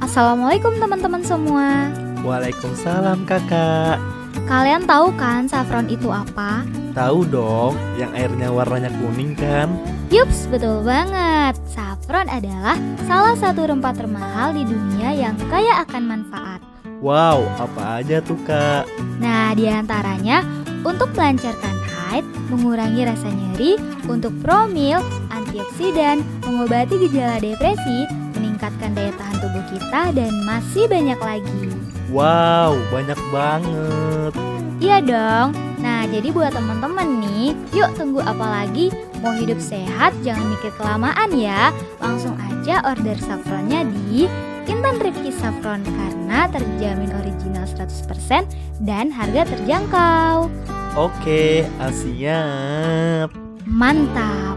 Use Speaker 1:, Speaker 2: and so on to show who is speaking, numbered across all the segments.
Speaker 1: Assalamualaikum teman-teman semua.
Speaker 2: Waalaikumsalam kakak.
Speaker 1: Kalian tahu kan saffron itu apa?
Speaker 2: Tahu dong, yang airnya warnanya kuning kan?
Speaker 1: Yups, betul banget. Saffron adalah salah satu rempah termahal di dunia yang kaya akan manfaat.
Speaker 2: Wow, apa aja tuh kak?
Speaker 1: Nah, diantaranya untuk melancarkan haid, mengurangi rasa nyeri, untuk promil, antioksidan, mengobati gejala depresi, meningkatkan daya tahan tubuh kita, dan masih banyak lagi.
Speaker 2: Wow, banyak banget.
Speaker 1: Iya dong. Nah, jadi buat teman-teman nih, yuk tunggu apa lagi? Mau hidup sehat, jangan mikir kelamaan ya. Langsung aja order saffronnya di Intan Rifki Saffron karena terjamin original 100% dan harga terjangkau.
Speaker 2: Oke, siap.
Speaker 1: Mantap.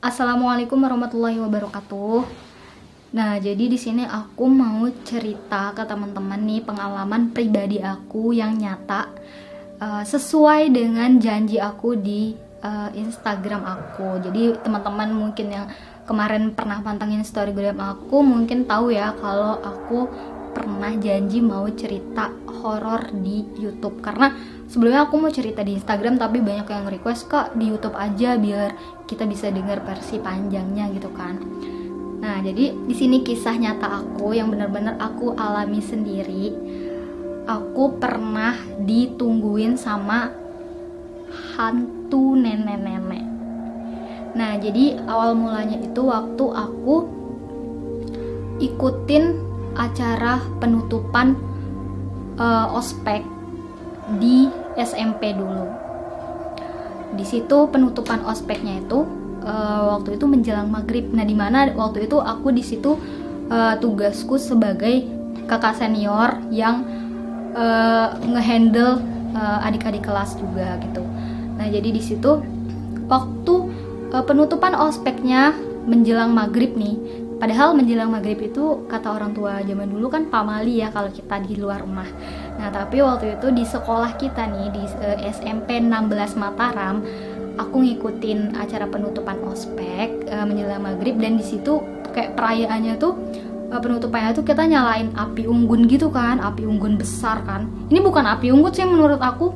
Speaker 1: Assalamualaikum warahmatullahi wabarakatuh. Nah, jadi di sini aku mau cerita ke teman-teman nih pengalaman pribadi aku yang nyata sesuai dengan janji aku di Instagram aku. Jadi teman-teman mungkin yang kemarin pernah pantengin storygram aku mungkin tahu ya kalau aku pernah janji mau cerita horor di YouTube, karena sebelumnya aku mau cerita di Instagram tapi banyak yang request kak di YouTube aja biar kita bisa dengar versi panjangnya gitu kan. Nah, jadi di sini kisah nyata aku yang benar-benar aku alami sendiri. Aku pernah ditungguin sama hantu nenek-nenek. Nah, jadi awal mulanya itu waktu aku ikutin acara penutupan ospek di SMP dulu. Di situ penutupan ospeknya itu waktu itu menjelang maghrib. Nah, di mana waktu itu aku di situ tugasku sebagai kakak senior yang ngehandle adik-adik kelas juga gitu. Nah, jadi di situ waktu penutupan ospeknya menjelang maghrib nih. Padahal menjelang maghrib itu kata orang tua zaman dulu kan pamali ya kalau kita di luar rumah. Nah, tapi waktu itu di sekolah kita nih di SMP 16 Mataram, aku ngikutin acara penutupan ospek menjelang maghrib, dan di situ kayak perayaannya tuh penutupannya tuh kita nyalain api unggun gitu kan, api unggun besar kan. Ini bukan api unggun sih menurut aku,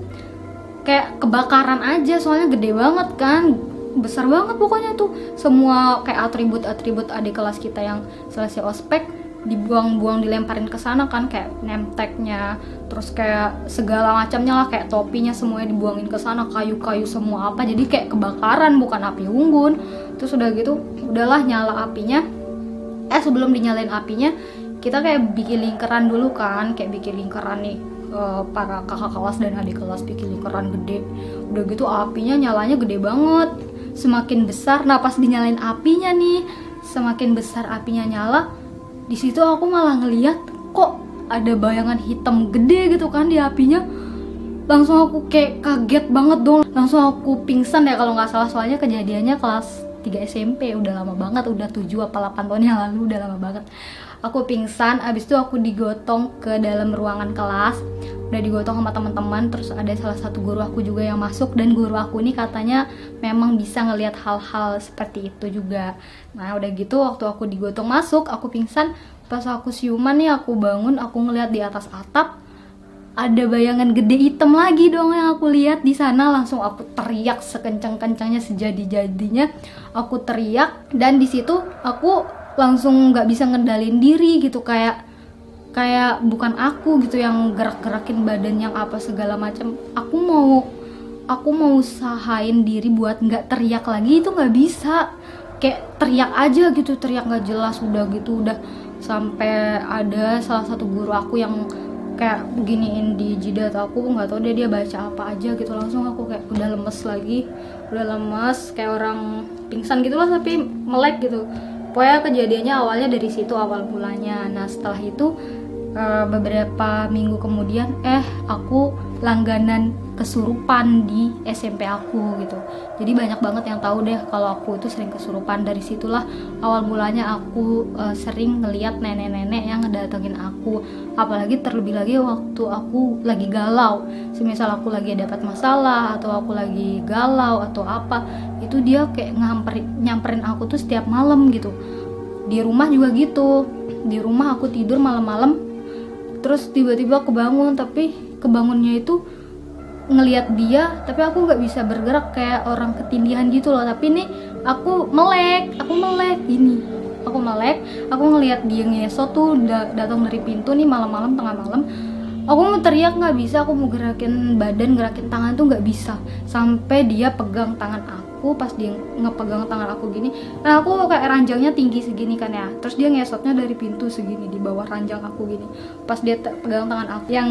Speaker 1: kayak kebakaran aja soalnya gede banget kan, besar banget pokoknya tuh. Semua kayak atribut-atribut adik kelas kita yang selesai ospek dibuang-buang, dilemparin ke sana kan, kayak nemteknya, terus kayak segala macamnya lah, kayak topinya semuanya dibuangin ke sana, kayu-kayu semua apa, jadi kayak kebakaran bukan api unggun. Terus udah gitu udahlah nyala apinya. Sebelum dinyalain apinya kita kayak bikin lingkaran dulu kan, kayak bikin lingkaran nih para kakak kelas dan adik kelas bikin lingkaran gede. Udah gitu apinya nyalanya gede banget, semakin besar. Nah, pas dinyalain apinya nih semakin besar apinya nyala, di situ aku malah ngeliat kok ada bayangan hitam gede gitu kan di apinya. Langsung aku kayak kaget banget dong, langsung aku pingsan ya kalau nggak salah, soalnya kejadiannya kelas 3 SMP, udah lama banget, udah 7 apa 8 tahun yang lalu, udah lama banget. Aku pingsan, abis itu aku digotong ke dalam ruangan kelas, udah digotong sama teman-teman. Terus ada salah satu guru aku juga yang masuk, dan guru aku ini katanya memang bisa ngelihat hal-hal seperti itu juga. Nah, udah gitu waktu aku digotong masuk, aku pingsan, pas aku siuman nih aku bangun, aku ngelihat di atas atap ada bayangan gede hitam lagi dong yang aku lihat di sana. Langsung aku teriak sekencang-kencangnya, sejadi-jadinya aku teriak, dan di situ aku langsung nggak bisa ngendalin diri gitu, kayak bukan aku gitu yang gerak-gerakin badan yang apa segala macam. Aku mau usahain diri buat nggak teriak lagi, itu nggak bisa, kayak teriak aja gitu, teriak nggak jelas. Udah gitu udah sampai ada salah satu guru aku yang kayak beginiin di jidat aku, nggak tahu dia baca apa aja gitu. Langsung aku kayak udah lemes lagi, udah lemes kayak orang pingsan gitu lah, tapi melek gitu. Pokoknya kejadiannya awalnya dari situ awal mulanya. Nah, setelah itu beberapa minggu kemudian aku langganan kesurupan di SMP aku gitu. Jadi banyak banget yang tahu deh kalau aku itu sering kesurupan. Dari situlah awal mulanya aku sering ngeliat nenek-nenek yang ngedatengin aku. Apalagi terlebih lagi waktu aku lagi galau. Semisal aku lagi dapat masalah atau aku lagi galau atau apa, itu dia kayak nyamperin aku tuh setiap malam gitu. Di rumah juga gitu. Di rumah aku tidur malam-malam, terus tiba-tiba kebangun, tapi kebangunnya itu ngelihat dia, tapi aku nggak bisa bergerak kayak orang ketindihan gitu loh. Tapi nih aku melek gini, aku ngelihat dia ngesot tuh datang dari pintu nih malam-malam, tengah malam. Aku mau teriak nggak bisa, aku mau gerakin badan, gerakin tangan tuh nggak bisa, sampai dia pegang tangan aku. Pas dia ngepegang tangan aku gini, nah aku kayak ranjangnya tinggi segini kan ya, terus dia ngesotnya dari pintu segini di bawah ranjang aku gini. Pas dia pegang tangan aku yang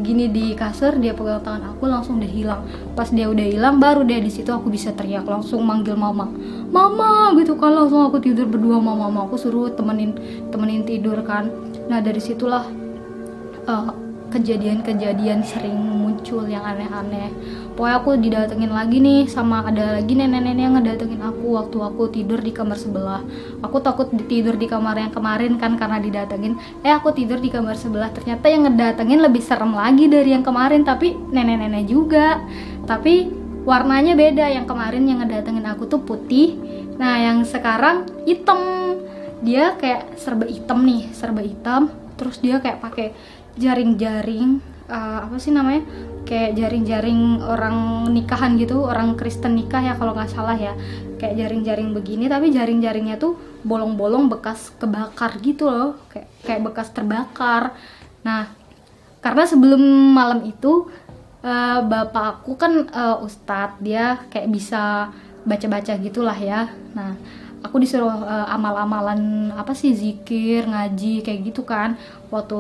Speaker 1: gini di kasur, dia pegang tangan aku, langsung dia hilang. Pas dia udah hilang, baru deh di situ aku bisa teriak, langsung manggil mama gitu kan. Langsung aku tidur berdua sama mama, aku suruh temenin tidur kan. Nah dari situlah kejadian-kejadian sering muncul yang aneh-aneh. Pokoknya aku didatengin lagi nih, sama ada lagi nenek-nenek yang ngedatengin aku waktu aku tidur di kamar sebelah. Aku takut tidur di kamar yang kemarin kan karena didatengin. Aku tidur di kamar sebelah, ternyata yang ngedatengin lebih serem lagi dari yang kemarin, tapi nenek-nenek juga. Tapi warnanya beda, yang kemarin yang ngedatengin aku tuh putih. Nah yang sekarang hitam. Dia kayak serba hitam, terus dia kayak pakai jaring-jaring, apa sih namanya, kayak jaring-jaring orang nikahan gitu, orang Kristen nikah ya kalau nggak salah ya, kayak jaring-jaring begini, tapi jaring-jaringnya tuh bolong-bolong bekas kebakar gitu loh, kayak bekas terbakar. Nah karena sebelum malam itu bapak aku kan ustadz, dia kayak bisa baca-baca gitulah ya. Nah aku disuruh amal-amalan apa sih, zikir, ngaji kayak gitu kan. Waktu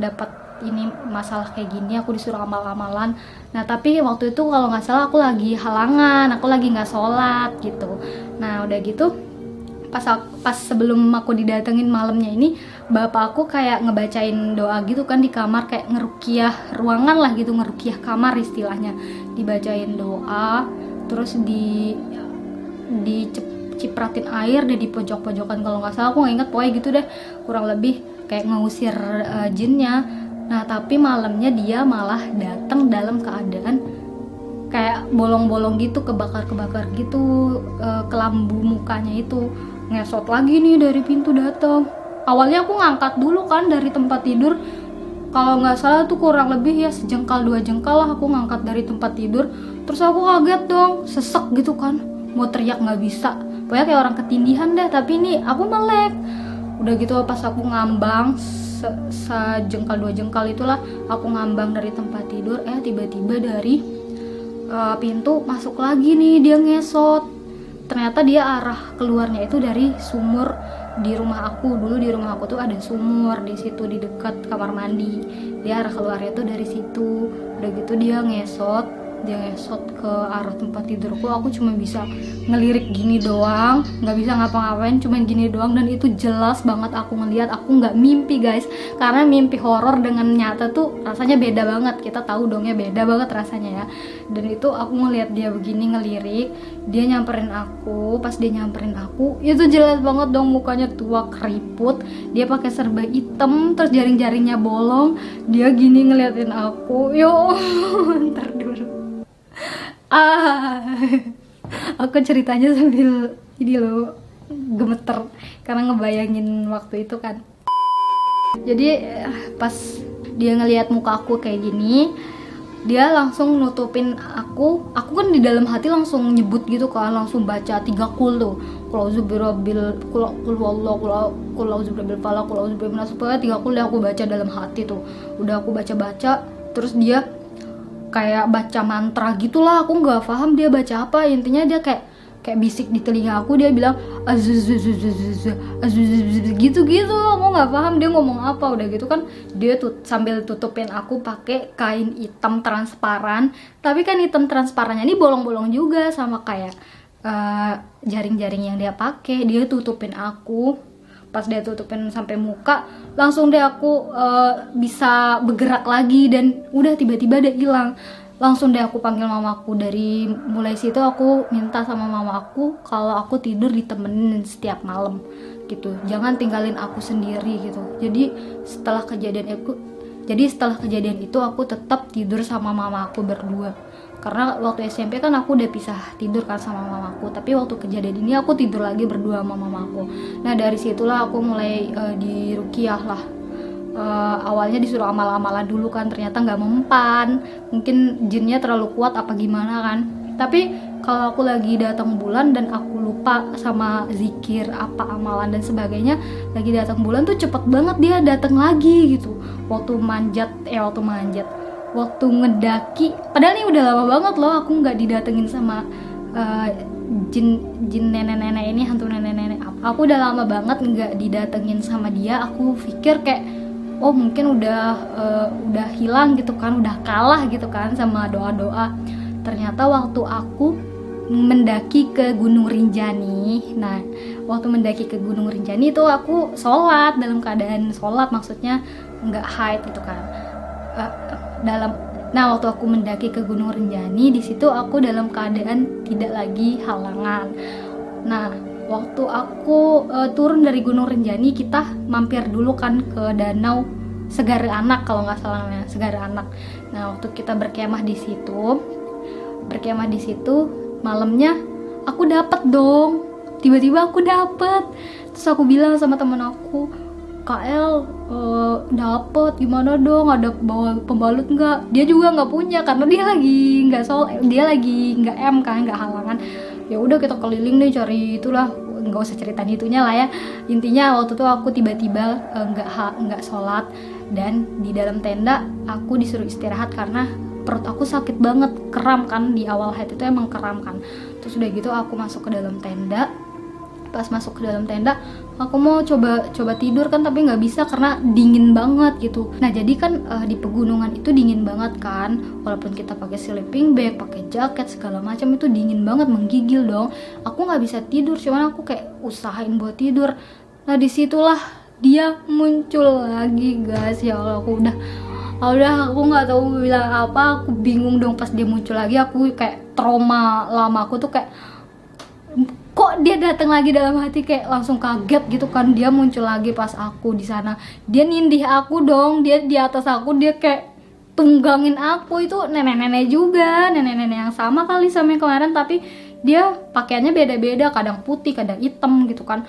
Speaker 1: dapat ini masalah kayak gini aku disuruh amal-amalan. Nah tapi waktu itu kalau nggak salah aku lagi halangan, aku lagi nggak sholat gitu. Nah udah gitu pas sebelum aku didatengin malamnya ini, bapak aku kayak ngebacain doa gitu kan di kamar, kayak ngerukiah ruangan lah gitu, ngerukiah kamar istilahnya. Dibacain doa, terus cipratin air deh di pojok-pojokan kalau nggak salah, aku nggak ingat, pokoknya gitu deh, kurang lebih kayak ngusir jinnya. Nah tapi malamnya dia malah datang dalam keadaan kayak bolong-bolong gitu, kebakar gitu, kelambu mukanya itu ngesot lagi nih dari pintu datang. Awalnya aku ngangkat dulu kan dari tempat tidur, kalau nggak salah tuh kurang lebih ya sejengkal 2 jengkal lah aku ngangkat dari tempat tidur. Terus aku kaget dong, sesek gitu kan, mau teriak nggak bisa, pokoknya kayak orang ketindihan deh. Tapi ini aku melek. Udah gitu pas aku ngambang sejengkal 2 jengkal itulah, aku ngambang dari tempat tidur, tiba-tiba dari pintu masuk lagi nih dia ngesot. Ternyata dia arah keluarnya itu dari sumur di rumah aku. Dulu di rumah aku tuh ada sumur di situ di dekat kamar mandi. Dia arah keluarnya tuh dari situ. Udah gitu dia ngesot ke arah tempat tidurku. Aku cuma bisa ngelirik gini doang, nggak bisa ngapa-ngapain, cuma gini doang. Dan itu jelas banget aku ngeliat, aku nggak mimpi guys, karena mimpi horor dengan nyata tuh rasanya beda banget. Kita tahu dong ya, beda banget rasanya ya. Dan itu aku ngeliat dia begini ngelirik, dia nyamperin aku. Pas dia nyamperin aku, itu jelas banget dong mukanya tua keriput, dia pakai serba hitam, terus jaring-jaringnya bolong, dia gini ngeliatin aku. Yo ntar dulu, aku ceritanya sambil ini loh, gemeter karena ngebayangin waktu itu kan. Jadi pas dia ngelihat muka aku kayak gini, dia langsung nutupin aku kan di dalam hati langsung nyebut gitu kan, langsung baca 3 kul tuh, pokoknya 3 kul yang aku baca dalam hati tuh. Udah aku baca, terus dia kayak baca mantra gitulah, aku nggak paham dia baca apa. Intinya dia kayak bisik di telinga aku, dia bilang gitu, aku nggak paham dia ngomong apa. Udah gitu kan dia sambil tutupin aku pakai kain hitam transparan, tapi kan hitam transparannya ini bolong-bolong juga sama kayak jaring-jaring yang dia pakai. Dia tutupin aku, pas dia tutupin sampai muka, langsung deh aku bisa bergerak lagi, dan udah tiba-tiba dia hilang. langsung deh aku panggil mamaku. Dari mulai situ aku minta sama mama aku kalau aku tidur ditemenin setiap malam gitu, jangan tinggalin aku sendiri gitu. Setelah kejadian itu aku tetap tidur sama mama aku berdua, karena waktu SMP kan aku udah pisah tidur kan sama mamaku, tapi waktu kejadian ini aku tidur lagi berdua sama mamaku. Nah dari situlah aku mulai diruqyah lah. Awalnya disuruh amal-amalan dulu kan, ternyata nggak mempan, mungkin jinnya terlalu kuat apa gimana kan. Tapi kalau aku lagi datang bulan dan aku lupa sama zikir apa amalan dan sebagainya, lagi datang bulan tuh cepet banget dia datang lagi gitu. Waktu ngedaki, padahal ini udah lama banget loh aku nggak didatengin sama jin nenek-nenek ini, hantu nenek-nenek. Aku udah lama banget nggak didatengin sama dia. Aku pikir kayak oh mungkin udah hilang gitu kan, udah kalah gitu kan sama doa-doa. Ternyata waktu aku mendaki ke Gunung Rinjani, nah waktu mendaki ke Gunung Rinjani itu aku sholat, dalam keadaan sholat, maksudnya nggak haid gitu kan. Nah waktu aku mendaki ke Gunung Rinjani, di situ aku dalam keadaan tidak lagi halangan. Nah waktu aku turun dari Gunung Rinjani, kita mampir dulu kan ke danau Segara Anak kalau nggak salah namanya, Segara Anak. Nah waktu kita berkemah di situ malamnya aku dapet dong, tiba-tiba aku dapet. Terus aku bilang sama temen aku, KL dapet, gimana dong, ada bawa pembalut nggak? Dia juga nggak punya karena dia lagi nggak M kan, nggak halangan. Ya udah kita keliling deh cari itulah, nggak usah ceritain itunya lah ya. Intinya waktu itu aku tiba-tiba nggak sholat, dan di dalam tenda aku disuruh istirahat karena perut aku sakit banget, kram kan, di awal haid itu emang kram kan. Terus udah gitu aku masuk ke dalam tenda. Pas masuk ke dalam tenda aku mau coba tidur kan, tapi nggak bisa karena dingin banget gitu. Nah jadi kan di pegunungan itu dingin banget kan, walaupun kita pakai sleeping bag, pakai jaket segala macam, itu dingin banget, menggigil dong. Aku nggak bisa tidur, cuman aku kayak usahain buat tidur. Nah disitulah dia muncul lagi guys. Ya Allah, aku nggak tahu bilang apa, aku bingung dong pas dia muncul lagi. Aku kayak trauma lama aku tuh kayak, kok dia datang lagi, dalam hati kayak langsung kaget gitu kan. Dia muncul lagi pas aku di sana, dia nindih aku dong, dia di atas aku, dia kayak tunggangin aku. Itu nenek-nenek juga, nenek-nenek yang sama kali sama yang kemarin, tapi dia pakaiannya beda-beda, kadang putih kadang hitam gitu kan.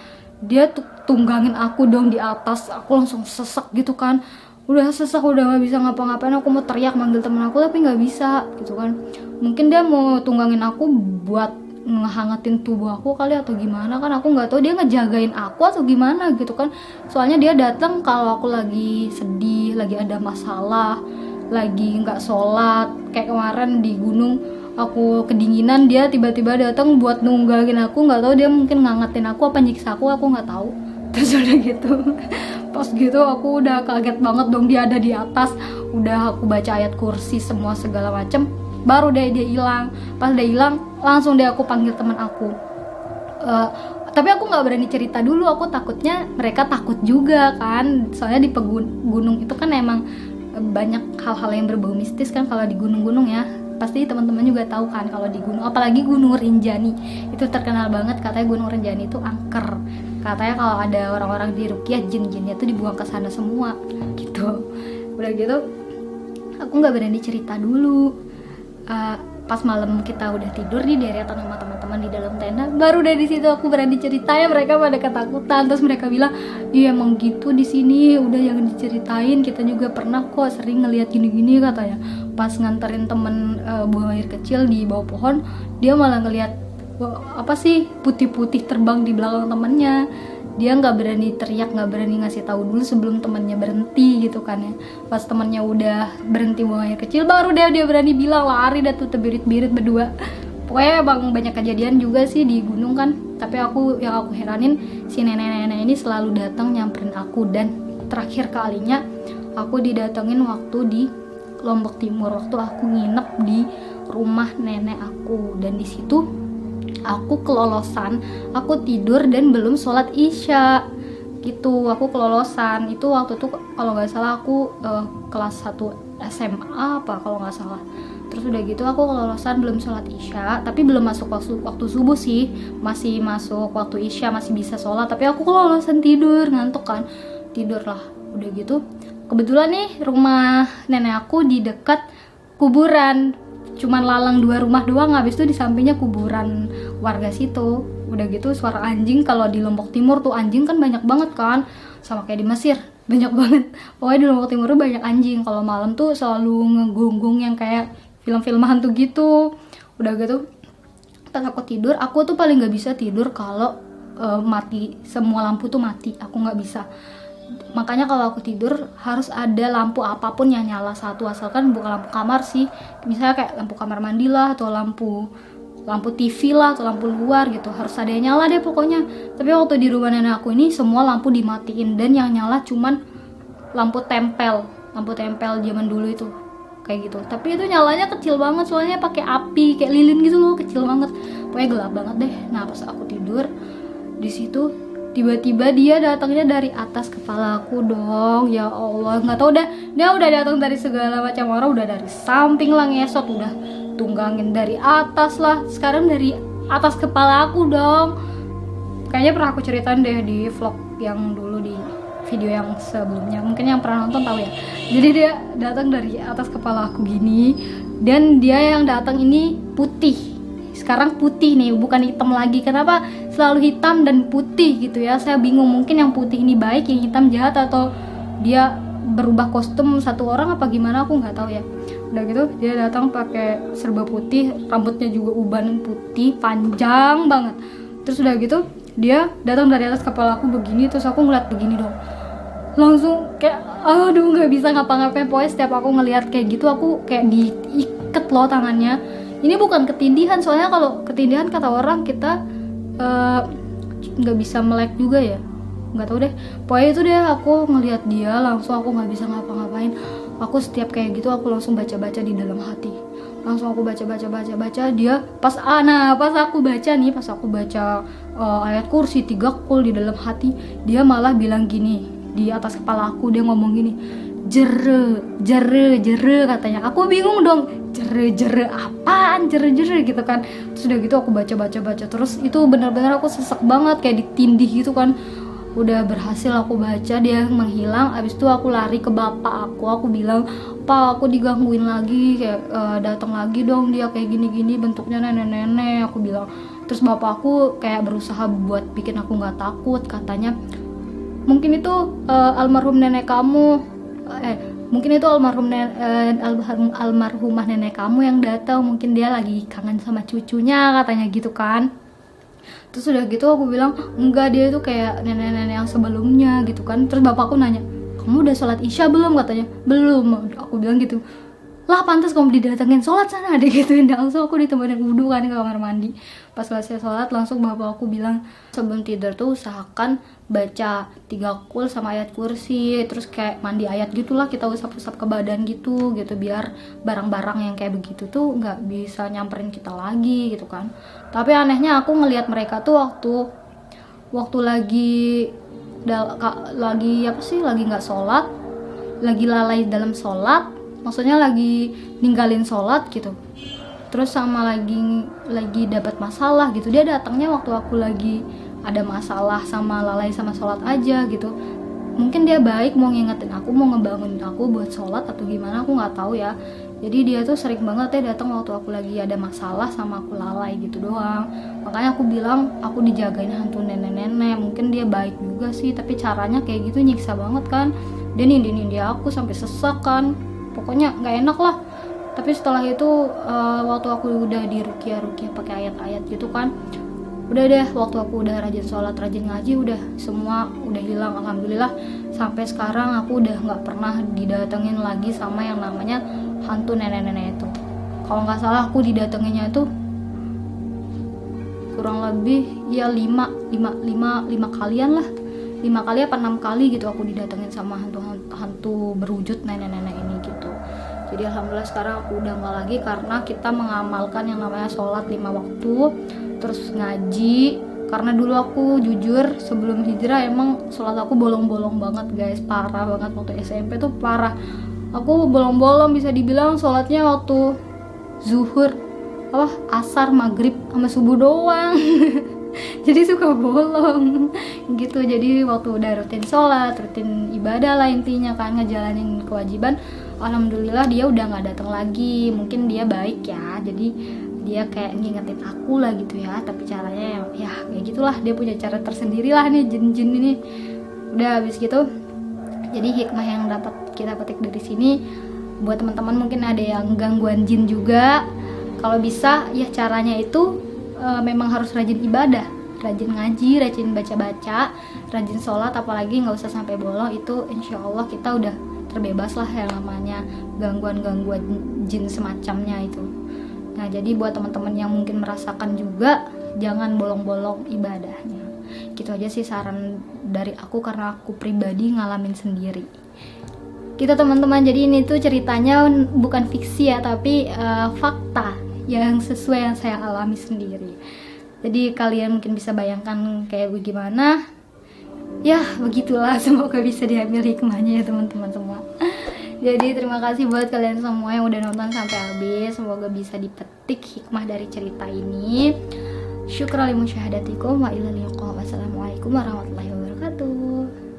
Speaker 1: Dia tunggangin aku dong di atas, aku langsung sesek gitu kan. Udah sesak, udah nggak bisa ngapa-ngapain. Aku mau teriak manggil temen aku tapi nggak bisa gitu kan. Mungkin dia mau tunggangin aku buat ngehangatin tubuh aku kali atau gimana kan, aku nggak tahu dia ngejagain aku atau gimana gitu kan. Soalnya dia datang kalau aku lagi sedih, lagi ada masalah, lagi nggak sholat. Kayak kemarin di gunung aku kedinginan, dia tiba-tiba datang buat nunggangin aku. Nggak tahu dia mungkin ngangetin aku apa nyiksa aku nggak tahu. Terus udah gitu pas gitu aku udah kaget banget dong, dia ada di atas. Udah aku baca ayat kursi semua segala macem, baru deh dia hilang. Pas dia hilang langsung deh aku panggil teman aku. Tapi aku nggak berani cerita dulu, aku takutnya mereka takut juga kan. Soalnya di gunung itu kan emang banyak hal-hal yang berbau mistis kan kalau di gunung-gunung ya. Pasti teman-teman juga tahu kan kalau di gunung, apalagi Gunung Rinjani itu terkenal banget. Katanya Gunung Rinjani itu angker. Katanya kalau ada orang-orang di ruqyah, jin-jinnya tuh dibuang ke sana semua gitu. Udah gitu aku nggak berani cerita dulu. Pas malam kita udah tidur di deretan sama teman-teman di dalam tenda, baru dari situ aku berani ceritanya. Mereka pada ketakutan, terus mereka bilang, iya emang gitu di sini, udah jangan diceritain, kita juga pernah kok sering ngelihat gini-gini katanya. Pas nganterin temen buang air kecil di bawah pohon, dia malah ngelihat apa sih putih-putih terbang di belakang temennya. Dia nggak berani teriak, nggak berani ngasih tahu dulu sebelum temennya berhenti gitu kan ya. Pas temennya udah berhenti buang air kecil, baru dia berani bilang, lari dah tuh terbirit-birit berdua. Pokoknya bang banyak kejadian juga sih di gunung kan. Tapi yang aku heranin, si nenek-nenek ini selalu datang nyamperin aku. Dan terakhir kalinya aku didatengin waktu di Lombok Timur, waktu aku nginep di rumah nenek aku. Dan di situ aku kelolosan, aku tidur dan belum sholat isya gitu. Aku kelolosan itu waktu itu kalau nggak salah aku kelas 1 SMA apa kalau nggak salah. Terus udah gitu aku kelolosan belum sholat isya, tapi belum masuk waktu subuh sih, masih masuk waktu isya, masih bisa sholat, tapi aku kelolosan tidur, ngantuk kan, tidur lah. Udah gitu kebetulan nih rumah nenek aku di dekat kuburan, cuman lalang 2 rumah doang, habis itu di sampingnya kuburan warga situ. Udah gitu suara anjing, kalau di Lombok Timur tuh anjing kan banyak banget kan, sama kayak di Mesir banyak banget, pokoknya di Lombok Timur tuh banyak anjing. Kalau malam tuh selalu ngegonggong yang kayak film-film hantu gitu. Udah gitu pas aku tidur, aku tuh paling nggak bisa tidur kalau mati, semua lampu tuh mati, aku nggak bisa. Makanya kalau aku tidur harus ada lampu apapun yang nyala satu, asalkan bukan lampu kamar sih, misalnya kayak lampu kamar mandi lah, atau lampu TV lah, atau lampu luar gitu, harus ada yang nyala deh pokoknya. Tapi waktu di rumah nenek aku ini semua lampu dimatiin, dan yang nyala cuman lampu tempel zaman dulu itu kayak gitu. Tapi itu nyalanya kecil banget, soalnya pakai api kayak lilin gitu loh, kecil banget, pokoknya gelap banget deh. Nah pas aku tidur di situ, tiba-tiba dia datangnya dari atas kepala aku dong. Ya Allah, nggak tahu dia udah datang dari segala macam arah, udah dari samping lah ngesot, udah tunggangin dari atas lah, sekarang dari atas kepala aku dong. Kayaknya pernah aku ceritain deh di vlog yang dulu, di video yang sebelumnya, mungkin yang pernah nonton tahu ya. Jadi dia datang dari atas kepala aku gini, dan dia yang datang ini putih. Sekarang putih nih, bukan hitam lagi. Kenapa selalu hitam dan putih gitu ya? Saya bingung, mungkin yang putih ini baik, yang hitam jahat, atau dia berubah kostum satu orang apa gimana, aku nggak tahu ya. Udah gitu dia datang pakai serba putih, rambutnya juga ubanan putih panjang banget. Terus udah gitu dia datang dari atas kepala aku begini, terus aku ngeliat begini dong, langsung kayak aduh nggak bisa ngapa-ngapain. Pokoknya setiap aku ngeliat kayak gitu aku kayak diikat loh tangannya. Ini bukan ketindihan, soalnya kalau ketindihan kata orang kita nggak bisa melek juga ya, nggak tahu deh. Pokoknya itu deh, aku ngelihat dia langsung aku nggak bisa ngapa-ngapain. Aku setiap kayak gitu aku langsung baca-baca di dalam hati, langsung aku baca dia pas aku baca ayat kursi 3 kul di dalam hati, dia malah bilang gini di atas kepala aku, dia ngomong gini, jere katanya. Aku bingung dong, jere apaan, jere gitu kan. Terus udah gitu aku baca terus itu benar-benar aku sesek banget, kayak ditindih gitu kan. Udah berhasil aku baca, dia menghilang. Abis itu aku lari ke bapak aku bilang, "Pak, aku digangguin lagi, kayak datang lagi dong dia kayak gini-gini, bentuknya nenek-nenek," aku bilang. Terus bapak aku kayak berusaha buat bikin aku nggak takut, katanya mungkin itu almarhum nenek kamu, mungkin itu almarhumah nenek kamu yang datang, mungkin dia lagi kangen sama cucunya, katanya gitu kan. Terus udah gitu aku bilang enggak, dia itu kayak nenek-nenek yang sebelumnya gitu kan. Terus bapakku nanya, "Kamu udah sholat isya belum?" katanya. "Belum," aku bilang gitu. "Lah pantas kamu didatengin sholat sana," ada gituin. Langsung aku ditemenin wudhu kan ke kamar mandi. Pas selesai sholat langsung bapakku bilang, sebelum tidur tuh usahakan baca 3 kul sama ayat kursi, terus kayak mandi ayat gitulah, kita usap-usap ke badan gitu biar barang-barang yang kayak begitu tuh nggak bisa nyamperin kita lagi gitu kan. Tapi anehnya aku ngelihat mereka tuh waktu lagi nggak sholat, lagi lalai dalam sholat, maksudnya lagi ninggalin sholat gitu, terus sama lagi dapat masalah gitu. Dia datangnya waktu aku lagi ada masalah sama lalai sama sholat aja gitu. Mungkin dia baik, mau ngingetin aku, mau ngebangunin aku buat sholat atau gimana, aku nggak tahu ya. Jadi dia tuh sering banget ya datang waktu aku lagi ada masalah sama aku lalai gitu doang. Makanya aku bilang aku dijagain hantu nenek-nenek. Mungkin dia baik juga sih, tapi caranya kayak gitu nyiksa banget kan. Dia nindih aku sampai sesak kan, pokoknya nggak enak lah. Tapi setelah itu waktu aku udah di ruqyah pakai ayat-ayat gitu kan, udah deh, waktu aku udah rajin sholat, rajin ngaji, udah semua udah hilang, alhamdulillah. Sampai sekarang aku udah nggak pernah didatengin lagi sama yang namanya hantu nenek-nenek itu. Kalau nggak salah aku didatenginnya itu kurang lebih ya 5 kalian lah, 5 kali apa 6 kali gitu aku didatengin sama hantu berwujud nenek-nenek ini gitu. Jadi alhamdulillah sekarang aku udah nggak lagi, karena kita mengamalkan yang namanya sholat 5 waktu, terus ngaji. Karena dulu aku jujur sebelum hijrah emang sholat aku bolong-bolong banget guys, parah banget. Waktu SMP tuh parah, aku bolong-bolong, bisa dibilang sholatnya waktu zuhur, asar, maghrib sama subuh doang. Jadi suka bolong gitu. Jadi waktu udah rutin sholat, rutin ibadah lah intinya kan, ngejalanin kewajiban, alhamdulillah dia udah nggak datang lagi. Mungkin dia baik ya, jadi dia kayak ngingetin aku lah gitu ya, tapi caranya ya kayak gitulah, dia punya cara tersendiri lah nih jin-jin ini. Udah habis gitu, jadi hikmah yang dapat kita petik dari sini, buat teman-teman mungkin ada yang gangguan jin juga, kalau bisa ya caranya itu memang harus rajin ibadah, rajin ngaji, rajin baca-baca, rajin sholat, apalagi nggak usah sampai bolong. Itu insya Allah kita udah terbebas lah yang namanya gangguan-gangguan jin semacamnya itu. Nah jadi buat teman-teman yang mungkin merasakan juga, jangan bolong-bolong ibadahnya. Gitu aja sih saran dari aku, karena aku pribadi ngalamin sendiri. Gitu teman-teman, jadi ini tuh ceritanya bukan fiksi ya, tapi fakta yang sesuai yang saya alami sendiri. Jadi kalian mungkin bisa bayangkan kayak bagaimana. Ya begitulah, semoga bisa diambil hikmahnya ya teman-teman semua. Jadi terima kasih buat kalian semua yang udah nonton sampai habis. Semoga bisa dipetik hikmah dari cerita ini. Syukran li musyahadatikum wa ilal liqa. Wassalamualaikum warahmatullahi wabarakatuh.